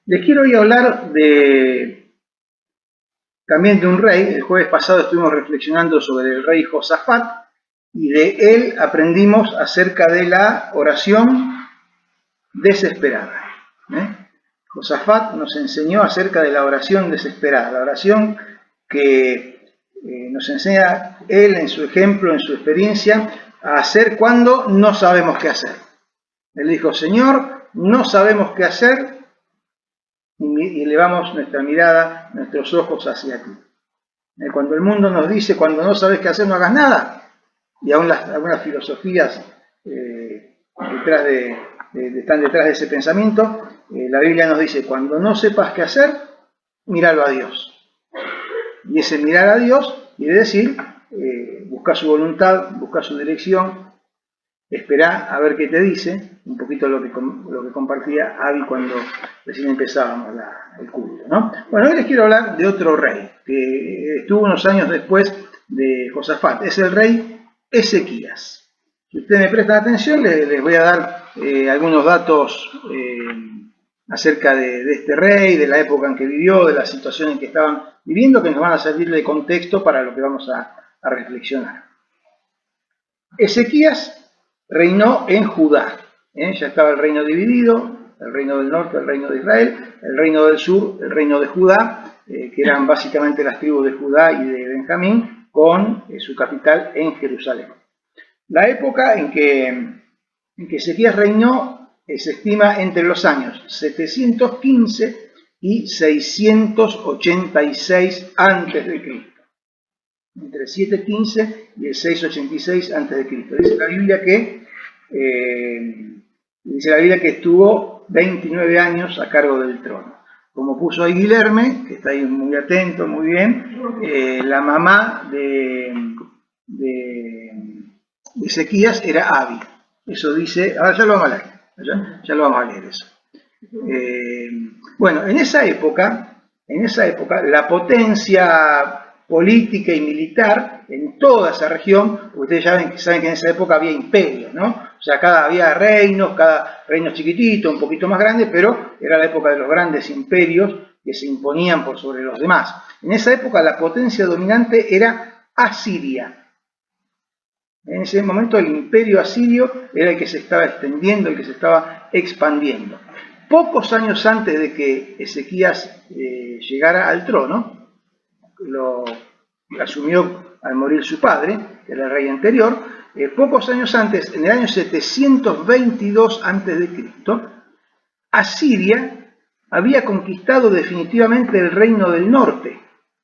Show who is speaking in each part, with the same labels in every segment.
Speaker 1: Les quiero hoy hablar también de un rey. El jueves pasado estuvimos reflexionando sobre el rey Josafat y de él aprendimos acerca de la oración desesperada. Josafat nos enseñó acerca de la oración desesperada, la oración que nos enseña él en su ejemplo, en su experiencia, a hacer cuando no sabemos qué hacer. Él dijo: Señor, no sabemos qué hacer, y elevamos nuestra mirada, nuestros ojos hacia ti. Cuando el mundo nos dice: cuando no sabes qué hacer, no hagas nada, y aún algunas filosofías están detrás de ese pensamiento, la Biblia nos dice: cuando no sepas qué hacer, míralo a Dios. Y ese mirar a Dios quiere decir buscar su voluntad, buscar su dirección, esperar a ver qué te dice, un poquito lo que compartía Avi cuando recién empezábamos el culto, ¿no? Bueno, hoy les quiero hablar de otro rey, que estuvo unos años después de Josafat. Es el rey Ezequías. Si ustedes me prestan atención, les voy a dar algunos datos acerca de este rey, de la época en que vivió, de la situación en que estaban viviendo, que nos van a servir de contexto para lo que vamos a reflexionar. Ezequías reinó en Judá. Ya estaba el reino dividido: el reino del norte, el reino de Israel; el reino del sur, el reino de Judá, que eran básicamente las tribus de Judá y de Benjamín, con su capital en Jerusalén. La época en que Ezequías reinó se estima entre los años 715 y 686 a.C. Entre el 715 y el 686 a.C. Dice la Biblia que estuvo 29 años a cargo del trono. Como puso ahí Guilherme, que está ahí muy atento, muy bien, la mamá de Ezequías era Abi. Eso dice, ahora ya lo vamos a leer, ya lo vamos a leer eso. Bueno, en esa época, la potencia política y militar en toda esa región, ustedes ya saben que en esa época había imperios, ¿no? O sea, había reinos, cada reino chiquitito, un poquito más grande, pero era la época de los grandes imperios que se imponían por sobre los demás. En esa época la potencia dominante era Asiria. En ese momento el imperio asirio era el que se estaba extendiendo, el que se estaba expandiendo. Pocos años antes de que Ezequías llegara al trono, lo asumió al morir su padre, que era el rey anterior. Pocos años antes, en el año 722 a.C., Asiria había conquistado definitivamente el reino del norte,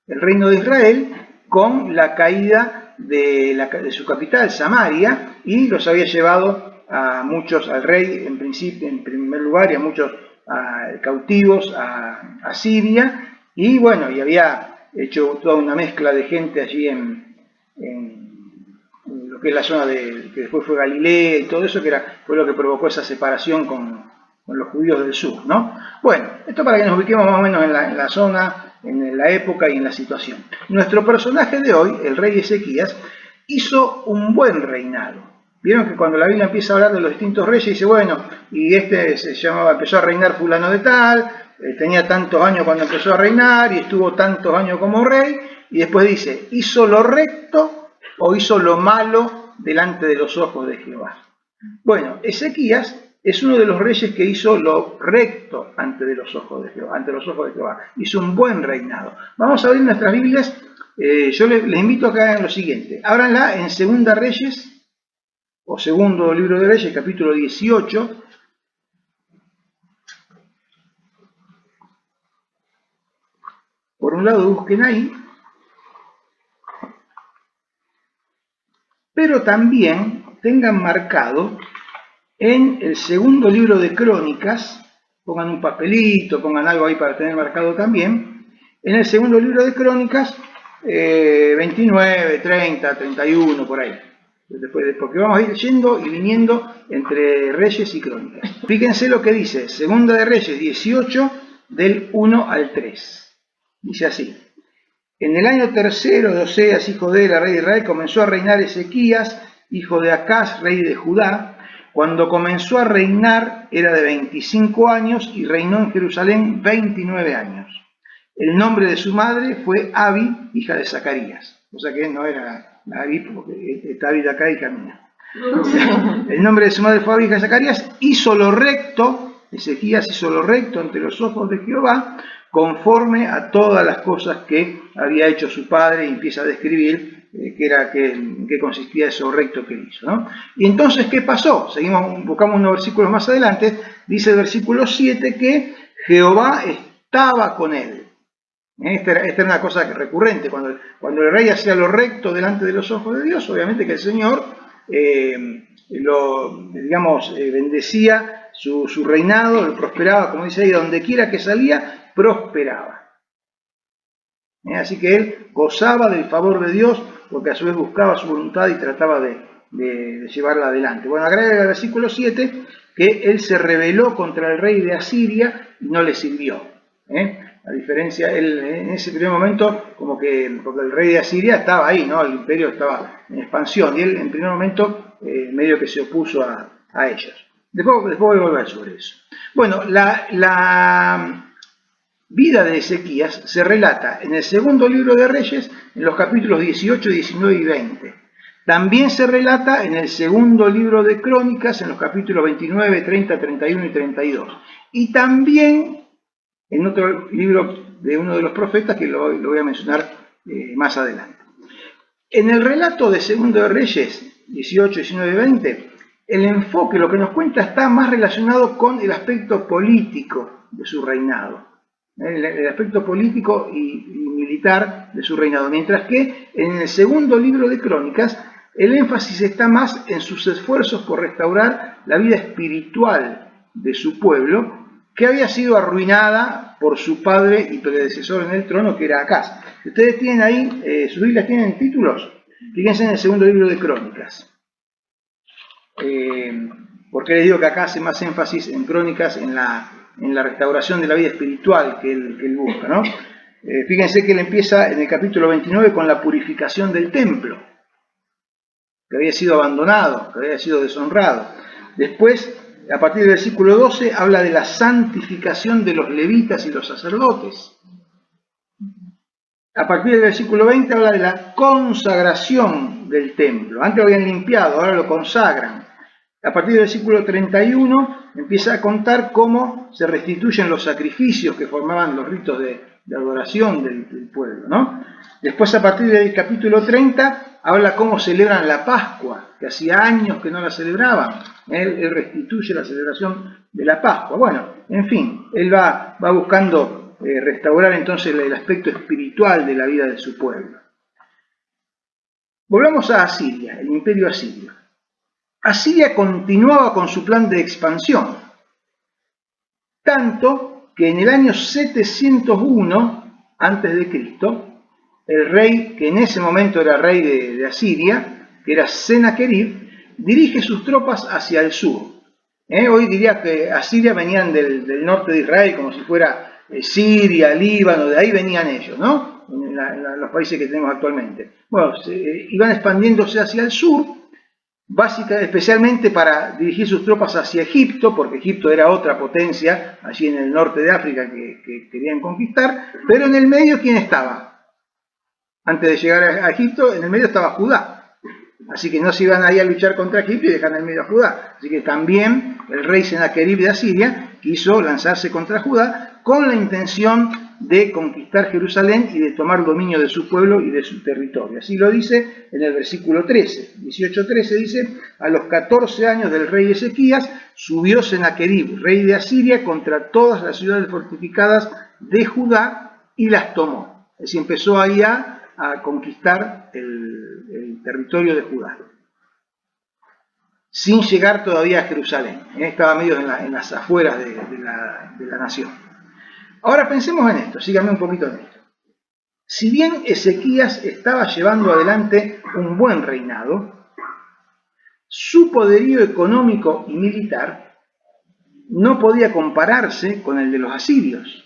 Speaker 1: el reino de Israel, con la caída de su capital, Samaria, y los había llevado a muchos, al rey en primer lugar, y a muchos cautivos a Siria, y bueno, y había hecho toda una mezcla de gente allí en lo que es la zona que después fue Galilea y todo eso, fue lo que provocó esa separación con los judíos del sur, ¿no? Bueno, esto para que nos ubiquemos más o menos en la zona, en la época y en la situación. Nuestro personaje de hoy, el rey Ezequías, hizo un buen reinado. Vieron que cuando la Biblia empieza a hablar de los distintos reyes, dice: bueno, y empezó a reinar fulano de tal, tenía tantos años cuando empezó a reinar y estuvo tantos años como rey, y después dice: hizo lo recto o hizo lo malo delante de los ojos de Jehová. Bueno, Ezequías es uno de los reyes que hizo lo recto ante los ojos de Jehová. Hizo un buen reinado. Vamos a abrir nuestras Biblias. Yo les invito a que hagan lo siguiente: ábranla en Segunda Reyes, o segundo libro de Reyes, capítulo 18. Por un lado busquen ahí, pero también tengan marcado en el segundo libro de Crónicas, pongan un papelito, pongan algo ahí para tener marcado también, en el segundo libro de Crónicas, 29, 30, 31, por ahí. Porque vamos a ir yendo y viniendo entre Reyes y Crónicas. Fíjense lo que dice Segunda de Reyes 18, del 1 al 3. Dice así: en el año tercero de Oseas, hijo de Ela, rey de Israel, comenzó a reinar Ezequías, hijo de Acaz, rey de Judá, Cuando comenzó a reinar era de 25 años y reinó en Jerusalén 29 años. El nombre de su madre fue Abi, hija de Zacarías. O sea que no era Abi, porque está Abi de acá, hija mía. El nombre de su madre fue Abi, hija de Zacarías. Hizo lo recto, Ezequías hizo lo recto ante los ojos de Jehová, conforme a todas las cosas que había hecho su padre, y empieza a describir qué consistía eso recto que hizo, ¿no? Y entonces, ¿qué pasó? Buscamos unos versículos más adelante. Dice el versículo 7 que Jehová estaba con él. Esta era una cosa recurrente. Cuando el rey hacía lo recto delante de los ojos de Dios, obviamente que el Señor bendecía su reinado, lo prosperaba, como dice ahí, donde quiera que salía, prosperaba. Así que él gozaba del favor de Dios, porque a su vez buscaba su voluntad y trataba de llevarla adelante. Bueno, agrega el versículo 7 que él se rebeló contra el rey de Asiria y no le sirvió. A diferencia, él en ese primer momento, porque el rey de Asiria estaba ahí, ¿no? El imperio estaba en expansión, y él en primer momento medio que se opuso a ellos. Después voy a volver sobre eso. Bueno, la vida de Ezequías se relata en el segundo libro de Reyes, en los capítulos 18, 19 y 20. También se relata en el segundo libro de Crónicas, en los capítulos 29, 30, 31 y 32. Y también en otro libro de uno de los profetas, que lo voy a mencionar más adelante. En el relato de segundo de Reyes, 18, 19 y 20, el enfoque, lo que nos cuenta, está más relacionado con el aspecto político de su reinado. El aspecto político y militar de su reinado. Mientras que en el segundo libro de Crónicas, el énfasis está más en sus esfuerzos por restaurar la vida espiritual de su pueblo, que había sido arruinada por su padre y predecesor en el trono, que era Acaz. Si ustedes tienen ahí, sus Biblias tienen títulos, fíjense en el segundo libro de Crónicas. Porque les digo que acá hace más énfasis en Crónicas en la restauración de la vida espiritual que él busca, ¿no? Fíjense que él empieza en el capítulo 29 con la purificación del templo, que había sido abandonado, que había sido deshonrado. Después, a partir del versículo 12, habla de la santificación de los levitas y los sacerdotes. A partir del versículo 20 habla de la consagración del templo. Antes lo habían limpiado, ahora lo consagran. A partir del versículo 31 empieza a contar cómo se restituyen los sacrificios que formaban los ritos de adoración del pueblo, ¿no? Después, a partir del capítulo 30, habla cómo celebran la Pascua, que hacía años que no la celebraban. Él restituye la celebración de la Pascua. Bueno, en fin, él va buscando restaurar entonces el aspecto espiritual de la vida de su pueblo. Volvamos a Asiria, el imperio asirio. Asiria continuaba con su plan de expansión, tanto que en el año 701 a.C., el rey, que en ese momento era rey de Asiria, que era Sennacherib, dirige sus tropas hacia el sur. Hoy diría que Asiria venían del norte de Israel, como si fuera Siria, Líbano, de ahí venían ellos, ¿no? En los países que tenemos actualmente. Bueno, iban expandiéndose hacia el sur, especialmente para dirigir sus tropas hacia Egipto, porque Egipto era otra potencia allí en el norte de África que querían conquistar, pero en el medio, ¿quién estaba? Antes de llegar a Egipto, en el medio estaba Judá. Así que no se iban ahí a luchar contra Egipto y dejar en el medio a Judá. Así que también el rey Sennacherib de Asiria quiso lanzarse contra Judá con la intención de conquistar Jerusalén y de tomar dominio de su pueblo y de su territorio. Así lo dice en el versículo 13. 18:13 dice: a los 14 años del rey Ezequías subió Sennacherib, rey de Asiria, contra todas las ciudades fortificadas de Judá y las tomó. Es decir, empezó ahí a conquistar el territorio de Judá, sin llegar todavía a Jerusalén. Estaba medio en las afueras de la nación. Ahora pensemos en esto, síganme un poquito en esto. Si bien Ezequías estaba llevando adelante un buen reinado, su poderío económico y militar no podía compararse con el de los asirios,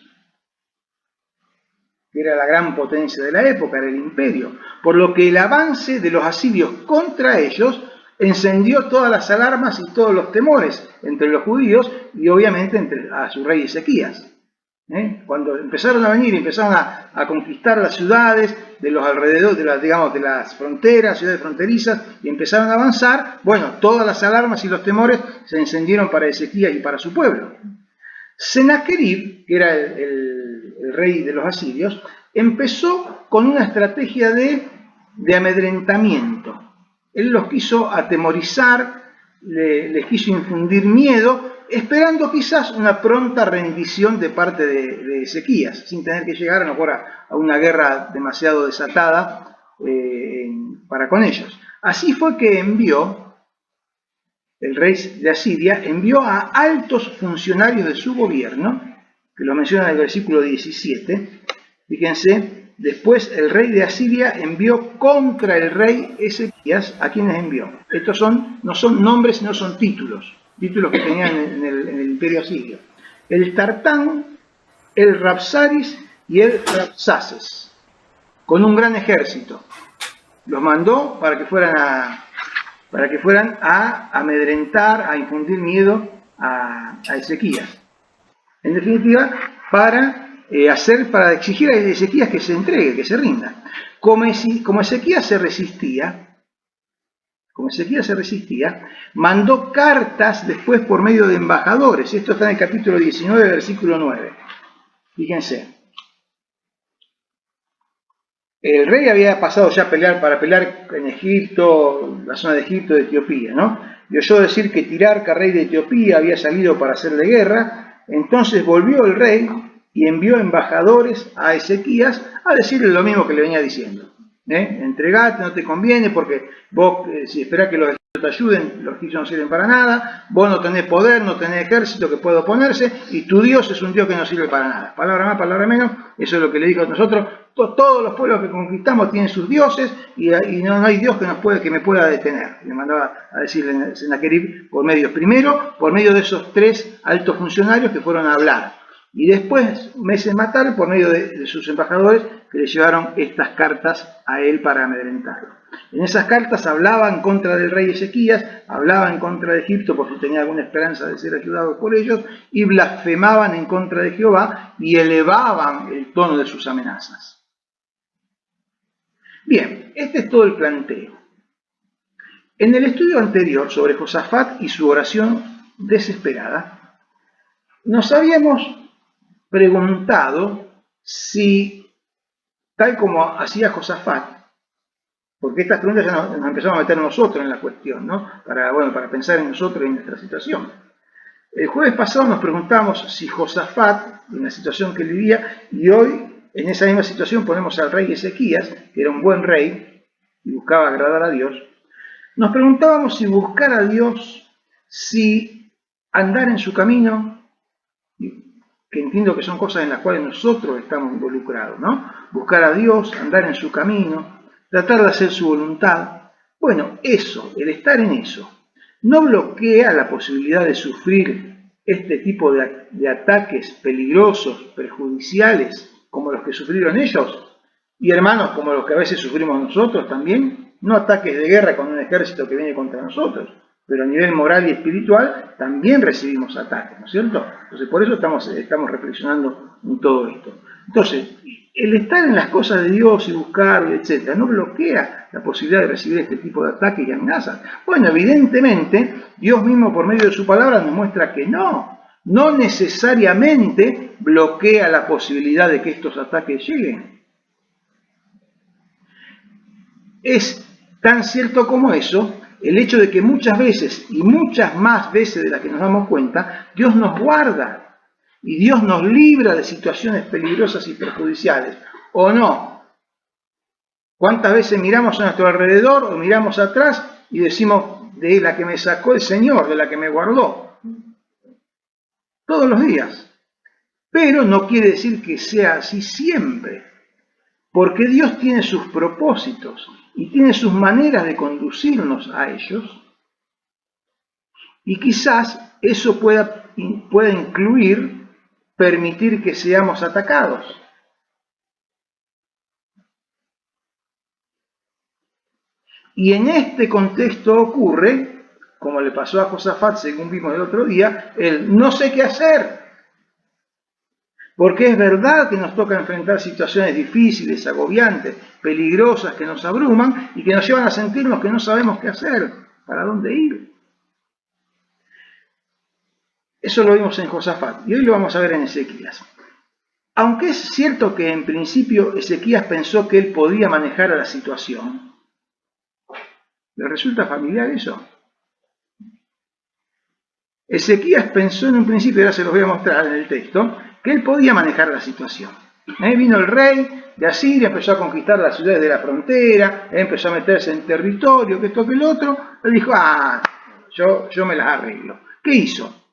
Speaker 1: que era la gran potencia de la época, era el imperio, por lo que el avance de los asirios contra ellos encendió todas las alarmas y todos los temores entre los judíos y obviamente a su rey Ezequías. Cuando empezaron a venir, empezaron a conquistar las ciudades de los alrededores, de las fronteras, ciudades fronterizas, y empezaron a avanzar, bueno, todas las alarmas y los temores se encendieron para Ezequías y para su pueblo. Sennacherib, que era el rey de los asirios, empezó con una estrategia de amedrentamiento. Él los quiso atemorizar, les quiso infundir miedo, esperando quizás una pronta rendición de parte de Ezequías, sin tener que llegar a lo mejor a una guerra demasiado desatada para con ellos. Así fue que el rey de Asiria envió a altos funcionarios de su gobierno, que lo menciona en el versículo 17, fíjense, después el rey de Asiria envió contra el rey Ezequías, ¿a quienes envió? Estos no son nombres, sino son títulos que tenían en el imperio asirio. El Tartán, el Rabsaris y el Rabsaces, con un gran ejército. Los mandó para que fueran a amedrentar, a infundir miedo a Ezequías. En definitiva, para exigir a Ezequías que se entregue, que se rinda. Como Ezequías se resistía, mandó cartas después por medio de embajadores. Esto está en el capítulo 19, versículo 9. Fíjense. El rey había pasado ya para pelear en Egipto, la zona de Egipto, de Etiopía, ¿no? Y oyó decir que Tirarca, rey de Etiopía, había salido para hacerle guerra. Entonces volvió el rey y envió embajadores a Ezequías a decirle lo mismo que le venía diciendo. Entregate, no te conviene, porque vos, si esperás que los egipcios te ayuden, los egipcios no sirven para nada, vos no tenés poder, no tenés ejército que pueda oponerse, y tu Dios es un Dios que no sirve para nada. Palabra más, palabra menos, eso es lo que le dijo a nosotros. Todos los pueblos que conquistamos tienen sus dioses, y no hay Dios que me pueda detener. Le mandaba a decirle Sennacherib primero por medio de esos 3 altos funcionarios que fueron a hablar. Y después, meses más tarde, por medio de sus embajadores, que le llevaron estas cartas a él para amedrentarlo. En esas cartas hablaba en contra del rey Ezequías, hablaba en contra de Egipto por si tenía alguna esperanza de ser ayudado por ellos, y blasfemaban en contra de Jehová y elevaban el tono de sus amenazas. Bien, este es todo el planteo. En el estudio anterior sobre Josafat y su oración desesperada, nos habíamos preguntado si, tal como hacía Josafat, porque estas preguntas ya nos empezamos a meter nosotros en la cuestión, ¿no? Para pensar en nosotros y en nuestra situación. El jueves pasado nos preguntamos si Josafat, en la situación que vivía, y hoy en esa misma situación ponemos al rey Ezequías, que era un buen rey y buscaba agradar a Dios, nos preguntábamos si buscar a Dios, si andar en su camino, que entiendo que son cosas en las cuales nosotros estamos involucrados, ¿no? Buscar a Dios, andar en su camino, tratar de hacer su voluntad. Bueno, eso, el estar en eso, no bloquea la posibilidad de sufrir este tipo de ataques peligrosos, perjudiciales, como los que sufrieron ellos, y hermanos como los que a veces sufrimos nosotros también, no ataques de guerra con un ejército que viene contra nosotros, pero a nivel moral y espiritual también recibimos ataques, ¿no es cierto? Entonces por eso estamos reflexionando en todo esto. Entonces, el estar en las cosas de Dios y buscarlo, etc., no bloquea la posibilidad de recibir este tipo de ataques y amenazas. Bueno, evidentemente, Dios mismo por medio de su palabra nos muestra que no necesariamente bloquea la posibilidad de que estos ataques lleguen. Es tan cierto como eso, el hecho de que muchas veces, y muchas más veces de las que nos damos cuenta, Dios nos guarda y Dios nos libra de situaciones peligrosas y perjudiciales, ¿o no? ¿Cuántas veces miramos a nuestro alrededor o miramos atrás y decimos, de la que me sacó el Señor, de la que me guardó? Todos los días. Pero no quiere decir que sea así siempre, porque Dios tiene sus propósitos y tiene sus maneras de conducirnos a ellos, y quizás eso pueda incluir permitir que seamos atacados. Y en este contexto ocurre, como le pasó a Josafat, según vimos el otro día, el no sé qué hacer. Porque es verdad que nos toca enfrentar situaciones difíciles, agobiantes, peligrosas, que nos abruman y que nos llevan a sentirnos que no sabemos qué hacer, para dónde ir. Eso lo vimos en Josafat y hoy lo vamos a ver en Ezequías. Aunque es cierto que en principio Ezequías pensó que él podía manejar a la situación, ¿le resulta familiar eso? Ezequías pensó en un principio, ahora se los voy a mostrar en el texto, que él podía manejar la situación. Vino el rey de Asiria, empezó a conquistar las ciudades de la frontera, empezó a meterse en territorio, que esto, que el otro. Él dijo, yo me las arreglo. ¿Qué hizo?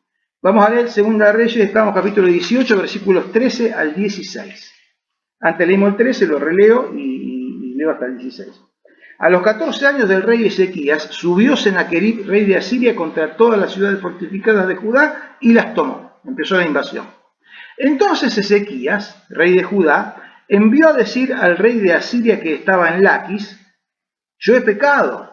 Speaker 1: Vamos a leer 2 Reyes, estamos capítulo 18, versículos 13 al 16. Antes leímos el 13, lo releo y leo hasta el 16. A los 14 años del rey Ezequías, subió Sennacherib, rey de Asiria, contra todas las ciudades fortificadas de Judá y las tomó. Empezó la invasión. Entonces Ezequías, rey de Judá, envió a decir al rey de Asiria que estaba en Laquis, yo he pecado.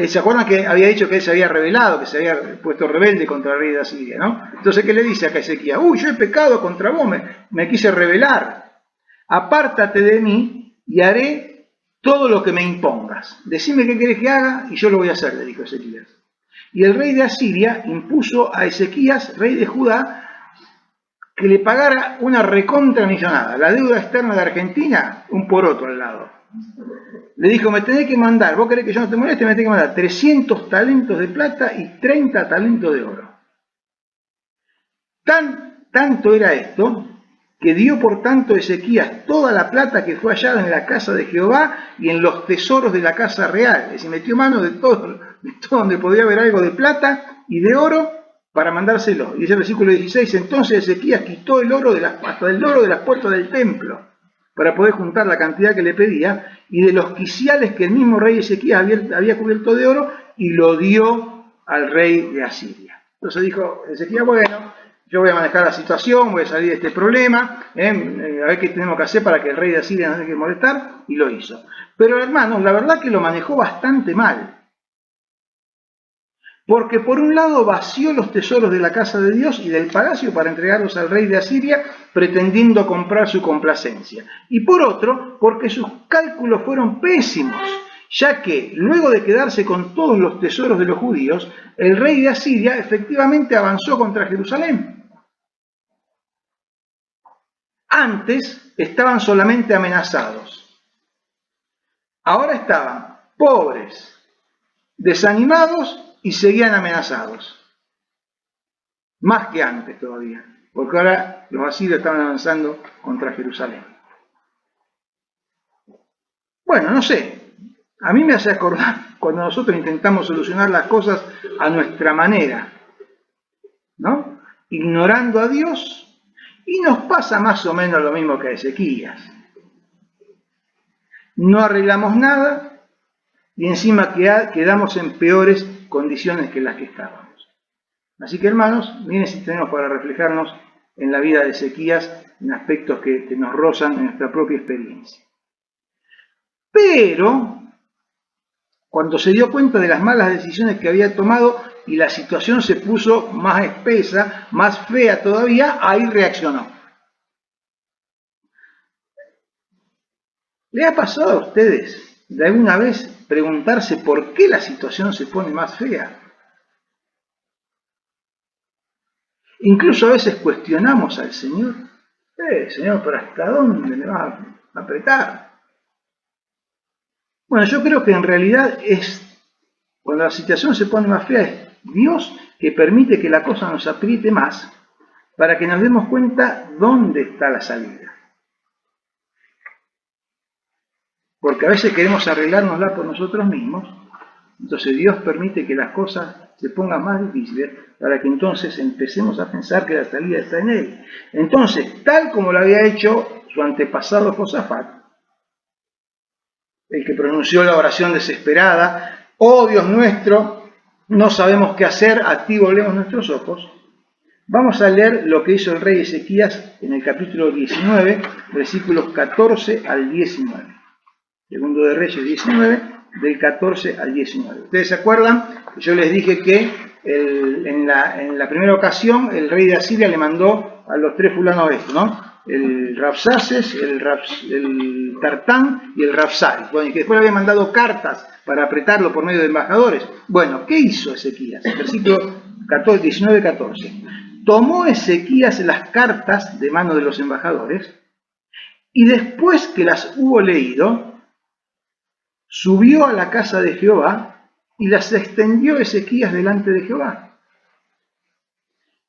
Speaker 1: ¿Se acuerdan que había dicho que él se había rebelado, que se había puesto rebelde contra el rey de Asiria, ¿no? Entonces, ¿qué le dice acá a Ezequías? Yo he pecado contra vos, me quise rebelar. Apártate de mí y haré todo lo que me impongas. Decime qué querés que haga y yo lo voy a hacer, le dijo Ezequías. Y el rey de Asiria impuso a Ezequías, rey de Judá, que le pagara una recontra millonada. La deuda externa de Argentina, un poroto al lado. Le dijo, me tenés que mandar, vos querés que yo no te moleste, me tenés que mandar 300 talentos de plata y 30 talentos de oro. Tanto era esto, que dio por tanto Ezequías toda la plata que fue hallada en la casa de Jehová y en los tesoros de la casa real. Es decir, metió mano de todo donde podía haber algo de plata y de oro para mandárselo. Y dice el versículo 16, entonces Ezequías quitó el oro hasta el oro de las puertas del templo, para poder juntar la cantidad que le pedía, y de los quiciales que el mismo rey Ezequías había cubierto de oro, y lo dio al rey de Asiria. Entonces dijo Ezequías, bueno, yo voy a manejar la situación, voy a salir de este problema, a ver qué tenemos que hacer para que el rey de Asiria no deje de molestar, y lo hizo. Pero hermanos, la verdad que lo manejó bastante mal. Porque por un lado vació los tesoros de la casa de Dios y del palacio para entregarlos al rey de Asiria, pretendiendo comprar su complacencia. Y por otro, porque sus cálculos fueron pésimos, ya que luego de quedarse con todos los tesoros de los judíos, el rey de Asiria efectivamente avanzó contra Jerusalén. Antes estaban solamente amenazados. Ahora estaban pobres, desanimados y seguían amenazados. Más que antes todavía, porque ahora los asirios estaban avanzando contra Jerusalén. Bueno, no sé, a mí me hace acordar cuando nosotros intentamos solucionar las cosas a nuestra manera, ¿no? Ignorando a Dios, y nos pasa más o menos lo mismo que a Ezequías. No arreglamos nada y encima quedamos en peores condiciones que las que estábamos. Así que hermanos, miren si tenemos para reflejarnos en la vida de Ezequías en aspectos que nos rozan en nuestra propia experiencia. Pero, cuando se dio cuenta de las malas decisiones que había tomado y la situación se puso más espesa, más fea todavía, ahí reaccionó. ¿Le ha pasado a ustedes de alguna vez preguntarse por qué la situación se pone más fea? Incluso a veces cuestionamos al Señor. Señor, ¿pero hasta dónde me vas a apretar? Bueno, yo creo que en realidad cuando la situación se pone más fea, es Dios que permite que la cosa nos apriete más para que nos demos cuenta dónde está la salida. Porque a veces queremos arreglárnosla por nosotros mismos, entonces Dios permite que las cosas se pongan más difíciles para que entonces empecemos a pensar que la salida está en Él. Entonces, tal como lo había hecho su antepasado Josafat, el que pronunció la oración desesperada, oh Dios nuestro, no sabemos qué hacer, a ti volvemos nuestros ojos. Vamos a leer lo que hizo el rey Ezequías en el capítulo 19, versículos 14 al 19. Segundo de Reyes 19, del 14 al 19. ¿Ustedes se acuerdan? Yo les dije que en la primera ocasión el rey de Asiria le mandó a los tres fulanos estos, ¿no? El Rabsaces, el Tartán y el Rabsaris. Bueno, y que después le había mandado cartas para apretarlo por medio de embajadores. Bueno, ¿qué hizo Ezequías? Versículo 19-14. Tomó Ezequías las cartas de mano de los embajadores y después que las hubo leído, subió a la casa de Jehová y las extendió Ezequías delante de Jehová.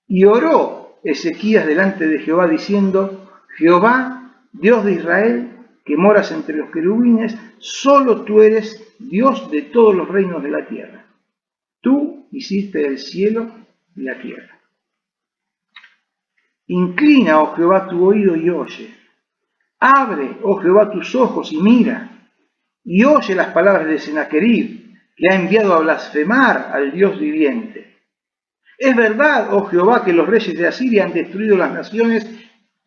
Speaker 1: Y oró Ezequías delante de Jehová diciendo: Jehová, Dios de Israel, que moras entre los querubines, solo tú eres Dios de todos los reinos de la tierra. Tú hiciste el cielo y la tierra. Inclina, oh Jehová, tu oído y oye. Abre, oh Jehová, tus ojos y mira. Y oye las palabras de Sennacherib, que ha enviado a blasfemar al Dios viviente. Es verdad, oh Jehová, que los reyes de Asiria han destruido las naciones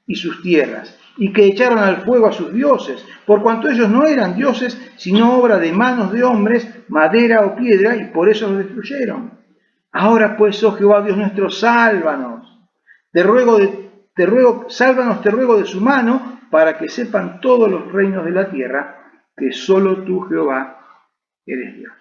Speaker 1: y sus tierras, y que echaron al fuego a sus dioses, por cuanto ellos no eran dioses, sino obra de manos de hombres, madera o piedra, y por eso los destruyeron. Ahora pues, oh Jehová, Dios nuestro, sálvanos. Sálvanos, te ruego de su mano, para que sepan todos los reinos de la tierra que solo tú, Jehová, eres Dios.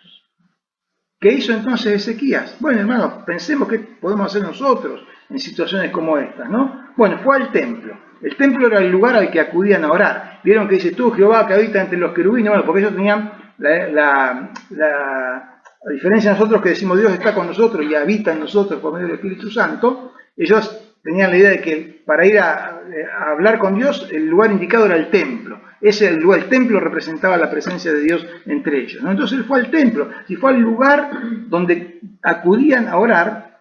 Speaker 1: ¿Qué hizo entonces Ezequías? Bueno, hermanos, pensemos qué podemos hacer nosotros en situaciones como estas, ¿no? Bueno, fue al templo. El templo era el lugar al que acudían a orar. Vieron que dice: tú, Jehová, que habita entre los querubines. Bueno, porque ellos tenían la diferencia de nosotros, que decimos Dios está con nosotros y habita en nosotros por medio del Espíritu Santo. Ellos tenían la idea de que para ir a hablar con Dios, el lugar indicado era el templo. El templo representaba la presencia de Dios entre ellos, ¿no? Entonces él fue al templo, y fue al lugar donde acudían a orar,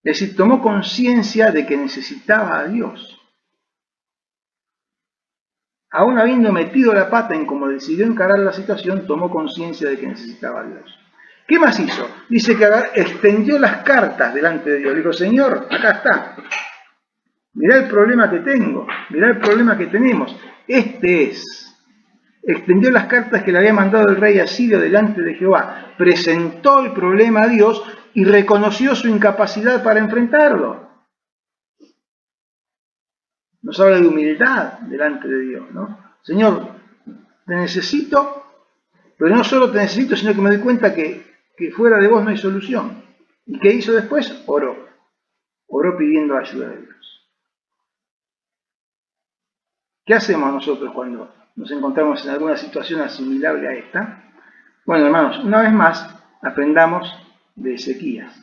Speaker 1: es decir, tomó conciencia de que necesitaba a Dios. Aún habiendo metido la pata en cómo decidió encarar la situación, tomó conciencia de que necesitaba a Dios. ¿Qué más hizo? Dice que extendió las cartas delante de Dios. Dijo: Señor, acá está. Mirá el problema que tengo, mirá el problema que tenemos. Este es. Extendió las cartas que le había mandado el rey asirio delante de Jehová. Presentó el problema a Dios y reconoció su incapacidad para enfrentarlo. Nos habla de humildad delante de Dios, ¿no? Señor, te necesito, pero no solo te necesito, sino que me doy cuenta que fuera de vos no hay solución. ¿Y qué hizo después? Oró. Oró pidiendo ayuda de Dios. ¿Qué hacemos nosotros cuando nos encontramos en alguna situación asimilable a esta? Bueno, hermanos, una vez más, aprendamos de Ezequías.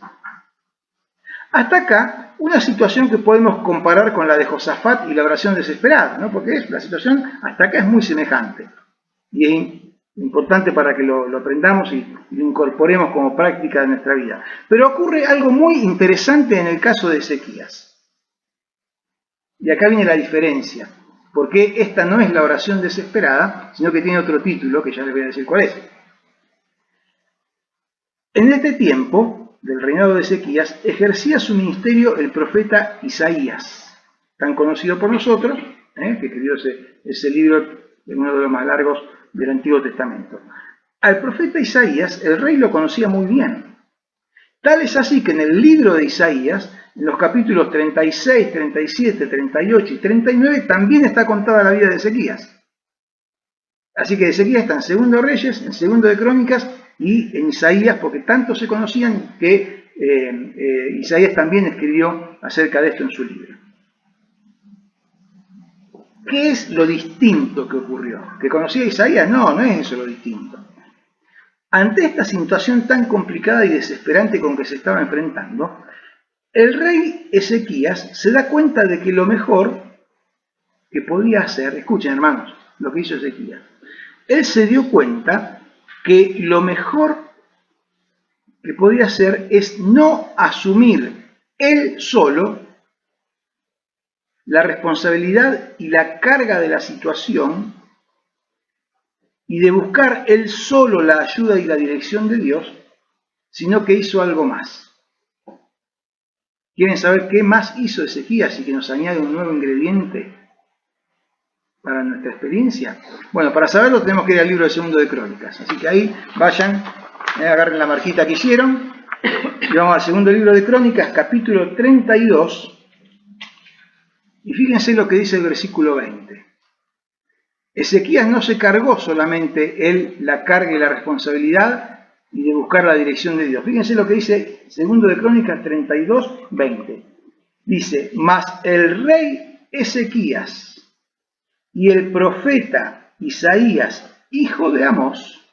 Speaker 1: Hasta acá, una situación que podemos comparar con la de Josafat y la oración desesperada, ¿no? Porque la situación hasta acá es muy semejante. Y es importante para que lo aprendamos y lo incorporemos como práctica de nuestra vida. Pero ocurre algo muy interesante en el caso de Ezequías. Y acá viene la diferencia. Porque esta no es la oración desesperada, sino que tiene otro título, que ya les voy a decir cuál es. En este tiempo del reinado de Ezequías, ejercía su ministerio el profeta Isaías, tan conocido por nosotros, que escribió ese libro, uno de los más largos del Antiguo Testamento. Al profeta Isaías, el rey lo conocía muy bien. Tal es así que en el libro de Isaías, en los capítulos 36, 37, 38 y 39, también está contada la vida de Ezequías. Así que Ezequías está en Segundo de Reyes, en Segundo de Crónicas y en Isaías, porque tanto se conocían que Isaías también escribió acerca de esto en su libro. ¿Qué es lo distinto que ocurrió? ¿Que conocía a Isaías? No, no es eso lo distinto. Ante esta situación tan complicada y desesperante con que se estaba enfrentando, el rey Ezequías se da cuenta de que lo mejor que podía hacer, escuchen hermanos, lo que hizo Ezequías, él se dio cuenta que lo mejor que podía hacer es no asumir él solo la responsabilidad y la carga de la situación y de buscar él solo la ayuda y la dirección de Dios, sino que hizo algo más. ¿Quieren saber qué más hizo Ezequías y que nos añade un nuevo ingrediente para nuestra experiencia? Bueno, para saberlo tenemos que ir al libro de Segundo de Crónicas. Así que ahí vayan, agarren la marquita que hicieron y vamos al segundo libro de Crónicas, capítulo 32. Y fíjense lo que dice el versículo 20. Ezequías no se cargó solamente él la carga y la responsabilidad y de buscar la dirección de Dios. Fíjense lo que dice segundo de Crónicas 32, 20. Dice, mas el rey Ezequías y el profeta Isaías, hijo de Amós,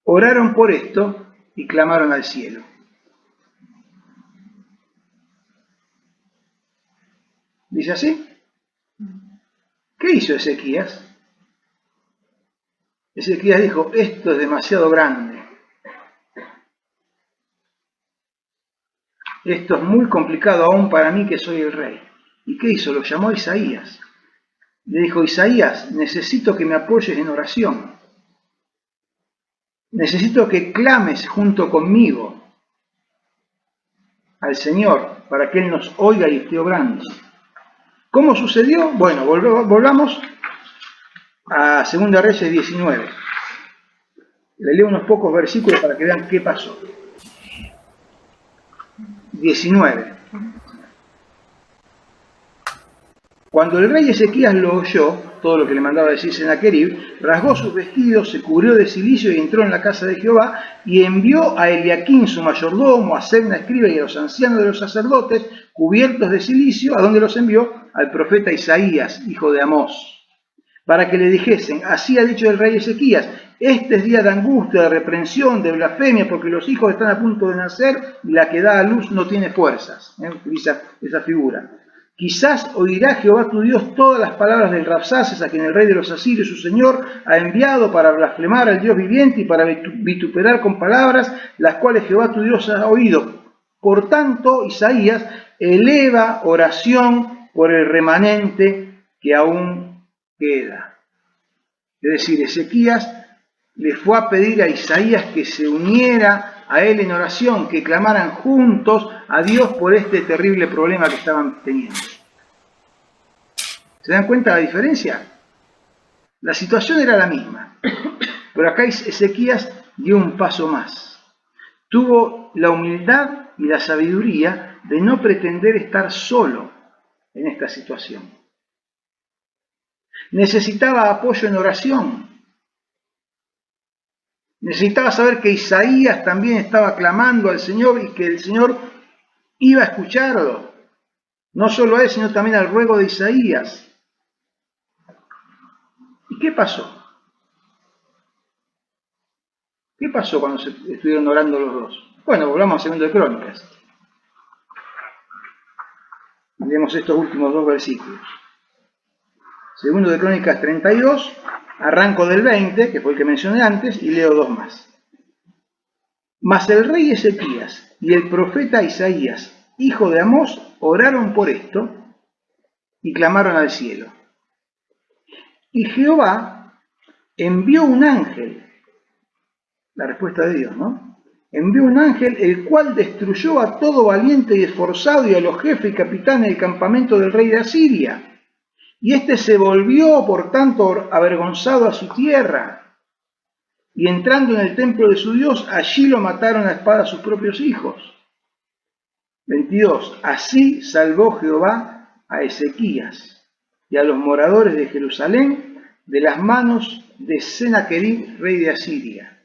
Speaker 1: oraron por esto y clamaron al cielo. ¿Dice así? ¿Qué hizo Ezequías? Ezequías dijo, esto es demasiado grande. Esto es muy complicado aún para mí que soy el rey. ¿Y qué hizo? Lo llamó a Isaías. Le dijo, Isaías, necesito que me apoyes en oración. Necesito que clames junto conmigo al Señor para que Él nos oiga y esté obrando. ¿Cómo sucedió? Bueno, volvamos a 2 Reyes 19. Le leo unos pocos versículos para que vean qué pasó. 19. Cuando el rey Ezequías lo oyó, todo lo que le mandaba decir Sennacherib, rasgó sus vestidos, se cubrió de cilicio y entró en la casa de Jehová y envió a Eliaquín su mayordomo, a Sebna escriba y a los ancianos de los sacerdotes, cubiertos de cilicio, ¿a dónde los envió? Al profeta Isaías, hijo de Amós, para que le dijesen, así ha dicho el rey Ezequías, este es día de angustia, de reprensión, de blasfemia, porque los hijos están a punto de nacer y la que da a luz no tiene fuerzas. Utiliza esa figura. Quizás oirá Jehová tu Dios todas las palabras del Rabsaces, a quien el rey de los asirios, su señor, ha enviado para blasfemar al Dios viviente y para vituperar con palabras, las cuales Jehová tu Dios ha oído. Por tanto, Isaías eleva oración por el remanente que aún queda. Es decir, Ezequías le fue a pedir a Isaías que se uniera a él en oración, que clamaran juntos a Dios por este terrible problema que estaban teniendo. ¿Se dan cuenta de la diferencia? La situación era la misma, pero acá Ezequías dio un paso más. Tuvo la humildad y la sabiduría de no pretender estar solo en esta situación. Necesitaba apoyo en oración. Necesitaba saber que Isaías también estaba clamando al Señor y que el Señor iba a escucharlo. No solo a él, sino también al ruego de Isaías. ¿Y qué pasó? ¿Qué pasó cuando estuvieron orando los dos? Bueno, volvamos a Segundo de Crónicas. Leemos estos últimos dos versículos. Segundo de Crónicas 32, arranco del 20, que fue el que mencioné antes, y leo dos más. Mas el rey Ezequías y el profeta Isaías, hijo de Amós, oraron por esto y clamaron al cielo. Y Jehová envió un ángel, la respuesta de Dios, ¿no? Envió un ángel, el cual destruyó a todo valiente y esforzado y a los jefes y capitanes del campamento del rey de Asiria. Y éste se volvió, por tanto, avergonzado a su tierra. Y entrando en el templo de su Dios, allí lo mataron a espada sus propios hijos. 22. Así salvó Jehová a Ezequías y a los moradores de Jerusalén de las manos de Sennacherib, rey de Asiria,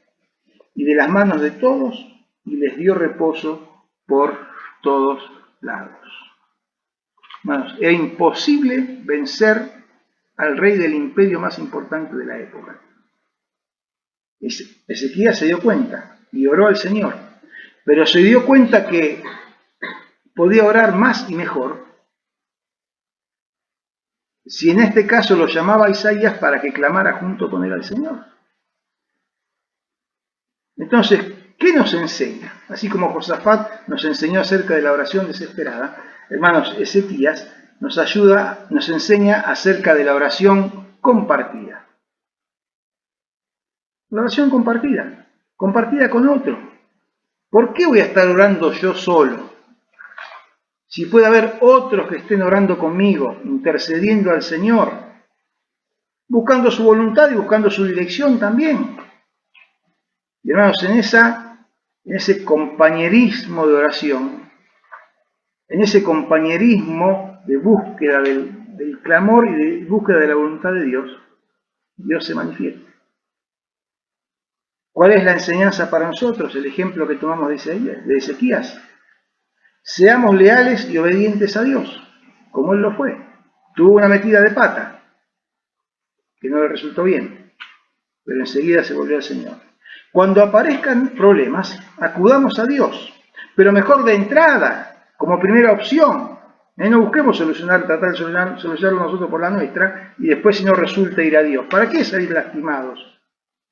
Speaker 1: y de las manos de todos, y les dio reposo por todos lados. Hermanos, era imposible vencer al rey del imperio más importante de la época. Ezequías se dio cuenta y oró al Señor, pero se dio cuenta que podía orar más y mejor si en este caso lo llamaba a Isaías para que clamara junto con él al Señor. Entonces, ¿qué nos enseña? Así como Josafat nos enseñó acerca de la oración desesperada, hermanos, Ezequías nos enseña acerca de la oración compartida. La oración compartida, compartida con otro. ¿Por qué voy a estar orando yo solo? Si puede haber otros que estén orando conmigo, intercediendo al Señor. buscando su voluntad y buscando su dirección también. Y hermanos, en ese compañerismo de oración, en ese compañerismo de búsqueda del clamor y de búsqueda de la voluntad de Dios, Dios se manifiesta. ¿Cuál es la enseñanza para nosotros? El ejemplo que tomamos de Ezequías. Seamos leales y obedientes a Dios, como él lo fue. Tuvo una metida de pata, que no le resultó bien, pero enseguida se volvió al Señor. Cuando aparezcan problemas, acudamos a Dios, pero mejor de entrada, como primera opción. No busquemos tratar de solucionarlo nosotros por la nuestra, y después si no resulta ir a Dios. ¿Para qué salir lastimados?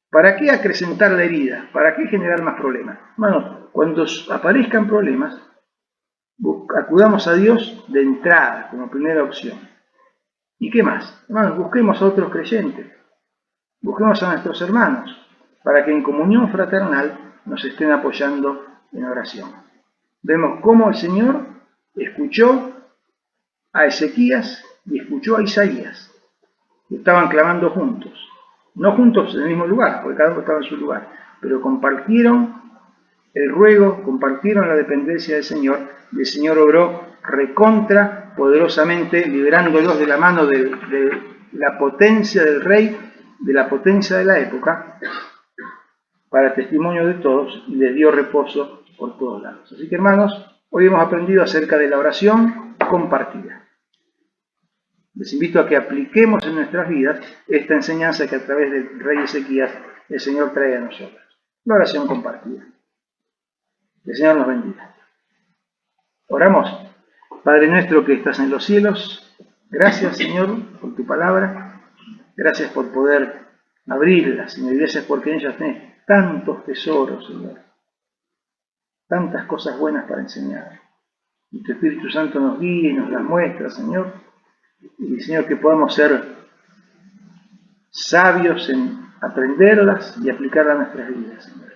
Speaker 1: ¿Para qué acrecentar la herida? ¿Para qué generar más problemas? Bueno, cuando aparezcan problemas, acudamos a Dios de entrada, como primera opción. ¿Y qué más? Hermanos, busquemos a otros creyentes, busquemos a nuestros hermanos, para que en comunión fraternal nos estén apoyando en oración. Vemos cómo el Señor escuchó a Ezequías y escuchó a Isaías, que estaban clamando juntos. No juntos en el mismo lugar, porque cada uno estaba en su lugar, pero compartieron el ruego, compartieron la dependencia del Señor, y el Señor obró recontra poderosamente, liberándolos de la mano de la potencia del rey, de la potencia de la época, para testimonio de todos, y les dio reposo por todos lados. Así que, hermanos, hoy hemos aprendido acerca de la oración compartida. Les invito a que apliquemos en nuestras vidas esta enseñanza que a través del rey Ezequías el Señor trae a nosotros. La oración compartida. Que el Señor nos bendiga. Oramos. Padre nuestro que estás en los cielos, gracias, Señor, por tu palabra. Gracias por poder abrirla, Señor. Y gracias porque en ellas tenés tantos tesoros, Señor. Tantas cosas buenas para enseñar. Y tu Espíritu Santo nos guíe y nos las muestra, Señor. Y, Señor, que podamos ser sabios en aprenderlas y aplicarlas a nuestras vidas, Señor.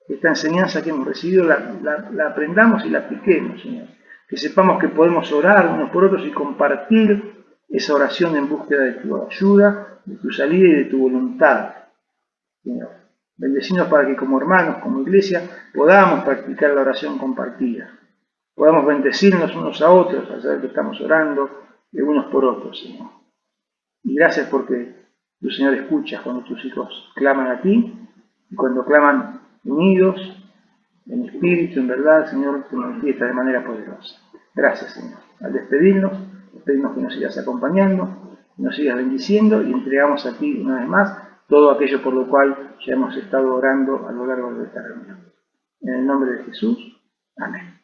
Speaker 1: Esta enseñanza que hemos recibido la aprendamos y la apliquemos, Señor. Que sepamos que podemos orar unos por otros y compartir esa oración en búsqueda de tu ayuda, de tu salida y de tu voluntad, Señor. Bendecinos para que como hermanos, como iglesia, podamos practicar la oración compartida. Podamos bendecirnos unos a otros al saber que estamos orando de unos por otros, Señor. Y gracias porque tu Señor escuchas cuando tus hijos claman a ti y cuando claman unidos, en espíritu, en verdad, Señor, te manifiestas de manera poderosa. Gracias, Señor. Al despedirnos, pedimos que nos sigas acompañando, que nos sigas bendiciendo y entregamos a ti una vez más todo aquello por lo cual ya hemos estado orando a lo largo de esta reunión. En el nombre de Jesús. Amén.